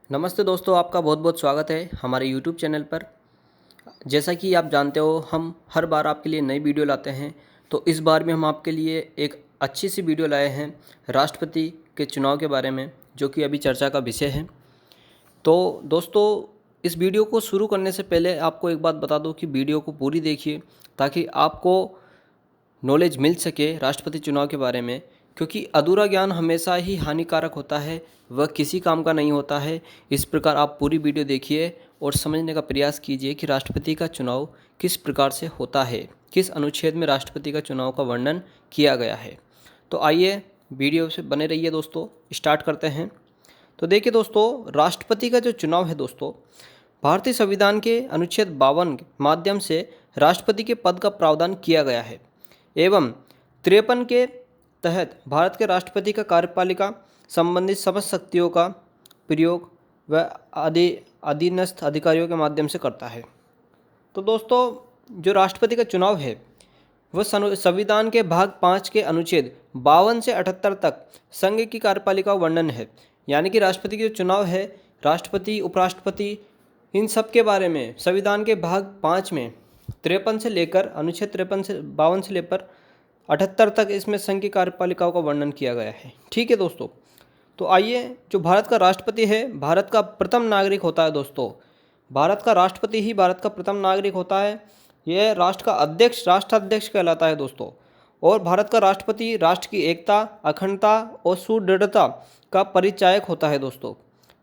नमस्ते दोस्तों, आपका बहुत बहुत स्वागत है हमारे YouTube चैनल पर। जैसा कि आप जानते हो, हम हर बार आपके लिए नई वीडियो लाते हैं। तो इस बार भी हम आपके लिए एक अच्छी सी वीडियो लाए हैं राष्ट्रपति के चुनाव के बारे में, जो कि अभी चर्चा का विषय है। तो दोस्तों, इस वीडियो को शुरू करने से पहले आपको एक बात बता दूं कि वीडियो को पूरी देखिए, ताकि आपको नॉलेज मिल सके राष्ट्रपति चुनाव के बारे में। क्योंकि अधूरा ज्ञान हमेशा ही हानिकारक होता है, वह किसी काम का नहीं होता है। इस प्रकार आप पूरी वीडियो देखिए और समझने का प्रयास कीजिए कि राष्ट्रपति का चुनाव किस प्रकार से होता है, किस अनुच्छेद में राष्ट्रपति का चुनाव का वर्णन किया गया है। तो आइए वीडियो से बने रहिए दोस्तों, स्टार्ट करते हैं। तो देखिए दोस्तों, राष्ट्रपति का जो चुनाव है दोस्तों, भारतीय संविधान के अनुच्छेद 52 के माध्यम से राष्ट्रपति के पद का प्रावधान किया गया है एवं 53 के तहत भारत के राष्ट्रपति का कार्यपालिका संबंधित समस्त शक्तियों का प्रयोग व अधीनस्थ अधिकारियों के माध्यम से करता है। तो दोस्तों, जो राष्ट्रपति का चुनाव है वह संविधान के भाग 5 के अनुच्छेद 52 से 78 तक संघ की कार्यपालिका का वर्णन है। यानी कि राष्ट्रपति का जो चुनाव है, राष्ट्रपति, उपराष्ट्रपति, इन सब के बारे में संविधान के भाग 5 में 53 से लेकर अनुच्छेद 53 से 52 से लेकर 78 तक इसमें संघ की कार्यपालिकाओं का वर्णन किया गया है। ठीक है दोस्तों। तो आइए, जो भारत का राष्ट्रपति है, भारत का प्रथम नागरिक होता है दोस्तों। भारत का राष्ट्रपति ही भारत का प्रथम नागरिक होता है। यह राष्ट्र का अध्यक्ष राष्ट्राध्यक्ष कहलाता है दोस्तों। और भारत का राष्ट्रपति राष्ट्र की एकता, अखंडता और सुदृढ़ता का परिचायक होता है दोस्तों।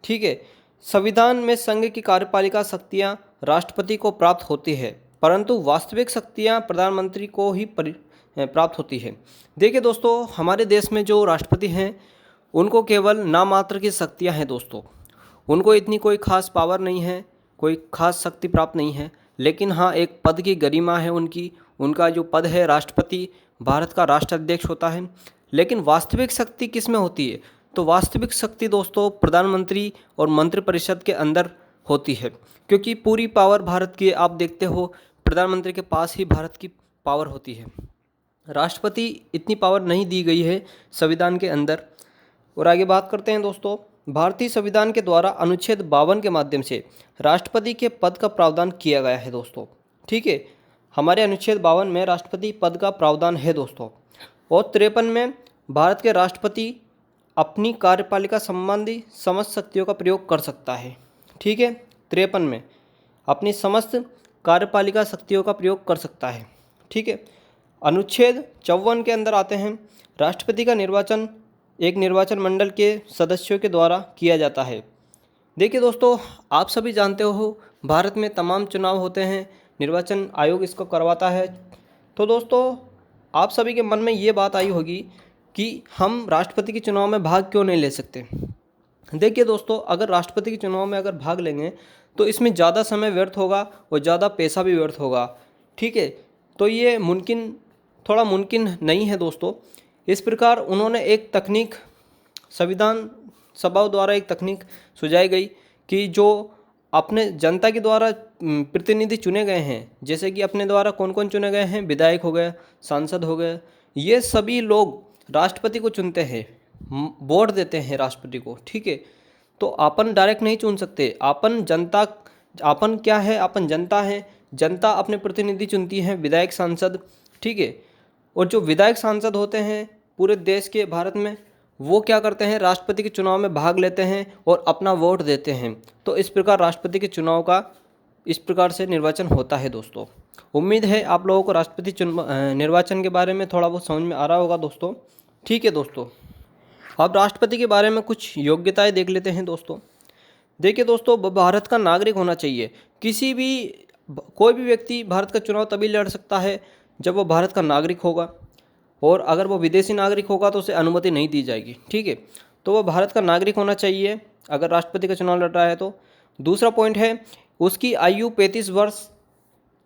ठीक है। संविधान में संघ की कार्यपालिका शक्तियाँ राष्ट्रपति को प्राप्त होती है, परंतु वास्तविक शक्तियाँ प्रधानमंत्री को ही प्राप्त होती है। देखिए दोस्तों, हमारे देश में जो राष्ट्रपति हैं उनको केवल नामात्र की शक्तियां हैं दोस्तों। उनको इतनी कोई खास पावर नहीं है, कोई खास शक्ति प्राप्त नहीं है। लेकिन हाँ, एक पद की गरिमा है उनकी। उनका जो पद है, राष्ट्रपति भारत का राष्ट्राध्यक्ष होता है। लेकिन वास्तविक शक्ति किस में होती है? तो वास्तविक शक्ति दोस्तों प्रधानमंत्री और मंत्रिपरिषद के अंदर होती है। क्योंकि पूरी पावर भारत की, आप देखते हो, प्रधानमंत्री के पास ही भारत की पावर होती है। राष्ट्रपति इतनी पावर नहीं दी गई है संविधान के अंदर। और आगे बात करते हैं दोस्तों, भारतीय संविधान के द्वारा अनुच्छेद 52 के माध्यम से राष्ट्रपति के पद का प्रावधान किया गया है दोस्तों। ठीक है। हमारे अनुच्छेद 52 में राष्ट्रपति पद का प्रावधान है दोस्तों। और 53 में भारत के राष्ट्रपति अपनी कार्यपालिका संबंधी समस्त शक्तियों का प्रयोग कर सकता है। ठीक है। 53 में अपनी समस्त कार्यपालिका शक्तियों का प्रयोग कर सकता है। ठीक है। अनुच्छेद 54 के अंदर आते हैं। राष्ट्रपति का निर्वाचन एक निर्वाचन मंडल के सदस्यों के द्वारा किया जाता है। देखिए दोस्तों, आप सभी जानते हो भारत में तमाम चुनाव होते हैं, निर्वाचन आयोग इसको करवाता है। तो दोस्तों, आप सभी के मन में ये बात आई होगी कि हम राष्ट्रपति के चुनाव में भाग क्यों नहीं ले सकते। देखिए दोस्तों, अगर राष्ट्रपति के चुनाव में अगर भाग लेंगे तो इसमें ज़्यादा समय व्यर्थ होगा और ज़्यादा पैसा भी व्यर्थ होगा। ठीक है। तो ये थोड़ा मुमकिन नहीं है दोस्तों। इस प्रकार उन्होंने एक तकनीक, संविधान सभा द्वारा एक तकनीक सुझाई गई कि जो अपने जनता के द्वारा प्रतिनिधि चुने गए हैं, जैसे कि अपने द्वारा कौन कौन चुने गए हैं, विधायक हो गए, सांसद हो गए, ये सभी लोग राष्ट्रपति को चुनते हैं, वोट देते हैं राष्ट्रपति को। ठीक है। तो अपन डायरेक्ट नहीं चुन सकते। अपन जनता, अपन क्या है, अपन जनता है। जनता अपने प्रतिनिधि चुनती है, विधायक, सांसद। ठीक है। और जो विधायक सांसद होते हैं पूरे देश के, भारत में, वो क्या करते हैं, राष्ट्रपति के चुनाव में भाग लेते हैं और अपना वोट देते हैं। तो इस प्रकार राष्ट्रपति के चुनाव का इस प्रकार से निर्वाचन होता है दोस्तों। उम्मीद है आप लोगों को राष्ट्रपति निर्वाचन के बारे में थोड़ा बहुत समझ में आ रहा होगा दोस्तों। ठीक है दोस्तों, अब राष्ट्रपति के बारे में कुछ योग्यताएं देख लेते हैं दोस्तों। देखिए दोस्तों, भारत का नागरिक होना चाहिए। कोई भी व्यक्ति भारत का चुनाव तभी लड़ सकता है जब वो भारत का नागरिक होगा, और अगर वो विदेशी नागरिक होगा तो उसे अनुमति नहीं दी जाएगी। ठीक है। तो वो भारत का नागरिक होना चाहिए अगर राष्ट्रपति का चुनाव लड़ रहा है तो। दूसरा पॉइंट है, उसकी आयु 35 वर्ष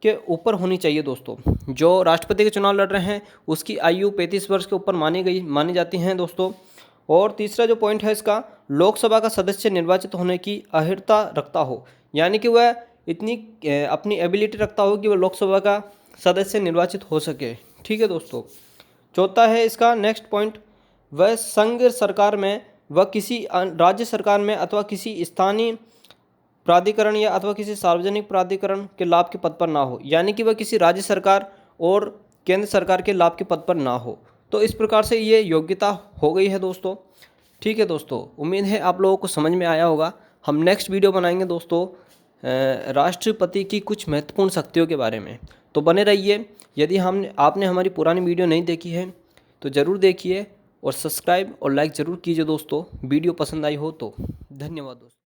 के ऊपर होनी चाहिए दोस्तों। जो राष्ट्रपति के चुनाव लड़ रहे हैं उसकी आयु 35 वर्ष के ऊपर मानी जाती हैं दोस्तों। और तीसरा जो पॉइंट है इसका, लोकसभा का सदस्य निर्वाचित होने की अर्हता रखता हो, यानी कि वह इतनी अपनी एबिलिटी रखता हो कि वह लोकसभा का सदस्य निर्वाचित हो सके। ठीक है दोस्तों। चौथा है इसका नेक्स्ट पॉइंट, वह संघ सरकार में वह किसी राज्य सरकार में अथवा किसी स्थानीय प्राधिकरण या अथवा किसी सार्वजनिक प्राधिकरण के लाभ के पद पर ना हो, यानी कि वह किसी राज्य सरकार और केंद्र सरकार के लाभ के पद पर ना हो। तो इस प्रकार से ये योग्यता हो गई है दोस्तों। ठीक है दोस्तों, उम्मीद है आप लोगों को समझ में आया होगा। हम नेक्स्ट वीडियो बनाएंगे दोस्तों राष्ट्रपति की कुछ महत्वपूर्ण शक्तियों के बारे में। तो बने रहिए। यदि आपने हमारी पुरानी वीडियो नहीं देखी है तो ज़रूर देखिए और सब्सक्राइब और लाइक ज़रूर कीजिए दोस्तों, वीडियो पसंद आई हो तो। धन्यवाद दोस्तों।